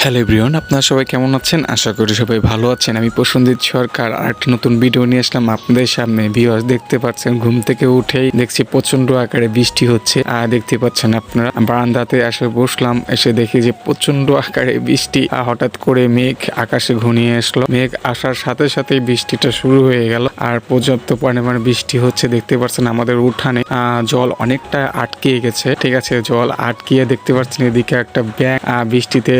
Hello everyone, আপনারা সবাই কেমন আছেন? আশা করি সবাই ভালো আছেন। আমি প্রসেনজিৎ সরকার আর একটা নতুন ভিডিও নিয়ে আসলাম আপনাদের সামনে। ভিউয়ার্স, দেখতে পাচ্ছেন ঘুম থেকে উঠেই দেখছি প্রচন্ড আকারে বৃষ্টি হচ্ছে। আর দেখতে পাচ্ছেন আপনারা, বারান্দাতে এসে বসলাম, এসে দেখি যে প্রচন্ড আকারে বৃষ্টি। হঠাৎ করে মেঘ আকাশে ঘনিয়ে আসলো। মেঘ আসার সাথে সাথেই বৃষ্টিটা শুরু হয়ে গেল আর পর্যাপ্ত পরিমাণে বৃষ্টি হচ্ছে। দেখতে পাচ্ছেন আমাদের উঠানে জল অনেকটা আটকে গেছে। ঠিক আছে, জল আটকিয়ে দেখতে পাচ্ছেন এদিকে একটা ব্যাঙ বৃষ্টিতে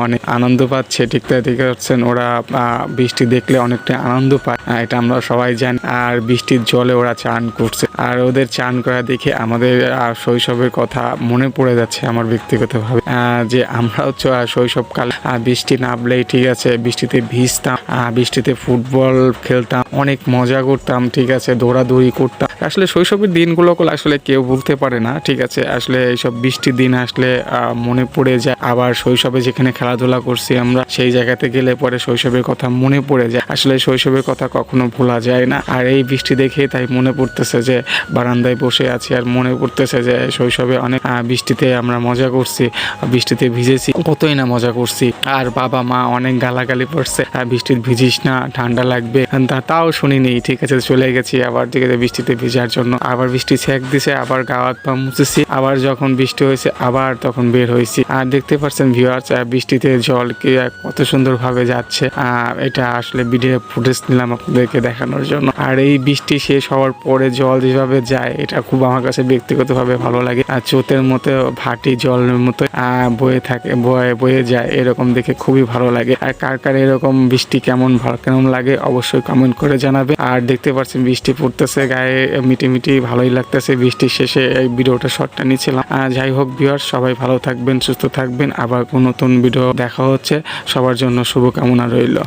অনেক আনন্দ পাচ্ছে। ঠিক তাই দেখতে পাচ্ছেন, ওরা বৃষ্টি দেখলে অনেকটা আনন্দ পায়, এটা আমরা সবাই জানি। আর বৃষ্টির জলে ওরা চান করছে, আর ওদের চান করা দেখে আমাদের শৈশবের কথা মনে পড়ে যাচ্ছে আমার ব্যক্তিগতভাবে। যে আমরাও শৈশবকাল বৃষ্টি নামলেই ঠিক আছে বৃষ্টিতে ভিজতাম, বৃষ্টিতে ফুটবল খেলতাম, অনেক মজা করতাম। ঠিক আছে, দৌড়াদৌড়ি করতাম। আসলে শৈশবের দিনগুলো আসলে কেউ ভুলতে পারে না। ঠিক আছে, আসলে এইসব বৃষ্টির দিন আসলে মনে পড়ে যায়। আবার শৈশবে যেখানে খেলাধুলা করছি আমরা, সেই জায়গাতে গেলে পরে শৈশবের কথা মনে পড়ে যায়। আসলে শৈশবের কথা কখনো ভোলা যায় না। আর এই বৃষ্টি দেখে তাই মনে পড়তেছে যে বারান্দায় বসে আছি, আর মনে পড়তেছে যে শৈশবে অনেক বৃষ্টিতে আমরা মজা করছি, বৃষ্টিতে ভিজেছি, কতই না মজা করছি। আর বাবা মা অনেক গালাগালি পড়ছে, বৃষ্টিতে ভিজিস না, ঠান্ডা লাগবে, তাও শুনিনি। ঠিক আছে, চলে গেছি আবার। ঠিক আছে, বৃষ্টিতে ভিজার জন্য আবার বৃষ্টি ছেঁক দিছে, আবার গা হাত পা মুছেছি, আবার যখন বৃষ্টি হয়েছে আবার তখন বের হয়েছি। আর দেখতে পাচ্ছেন ভিউয়ার্স, বৃষ্টিতে জল কি কত সুন্দরভাবে যাচ্ছে। এটা আসলে ভিডিও ফুটেজ নিলাম আপনাদেরকে দেখানোর জন্য। আর এই বৃষ্টি শেষ হওয়ার পরে জল যেভাবে যায়, এটা খুব আমার কাছে ব্যক্তিগতভাবে ভালো লাগে। আর স্রোতের মতো ভাটি জলের মতো বয়ে থাকে, বয়ে যায়, এরকম দেখে খুবই ভালো লাগে। আর কার কার এরকম বৃষ্টি কেমন লাগে অবশ্যই কমেন্ট করে জানাবে। আর দেখতে পাচ্ছেন বৃষ্টি পড়তেছে, গায়ে মিটি ভালোই লাগতেছে। বৃষ্টির শেষে এই ভিডিওটা শর্টটা নিয়েছিলাম। যাই হোক ভিউয়ার্স, সবাই ভালো থাকবেন, সুস্থ থাকবেন। আবার কোন নতুন ভিডিও দেখা হচ্ছে। সবার জন্য শুভকামনা রইল।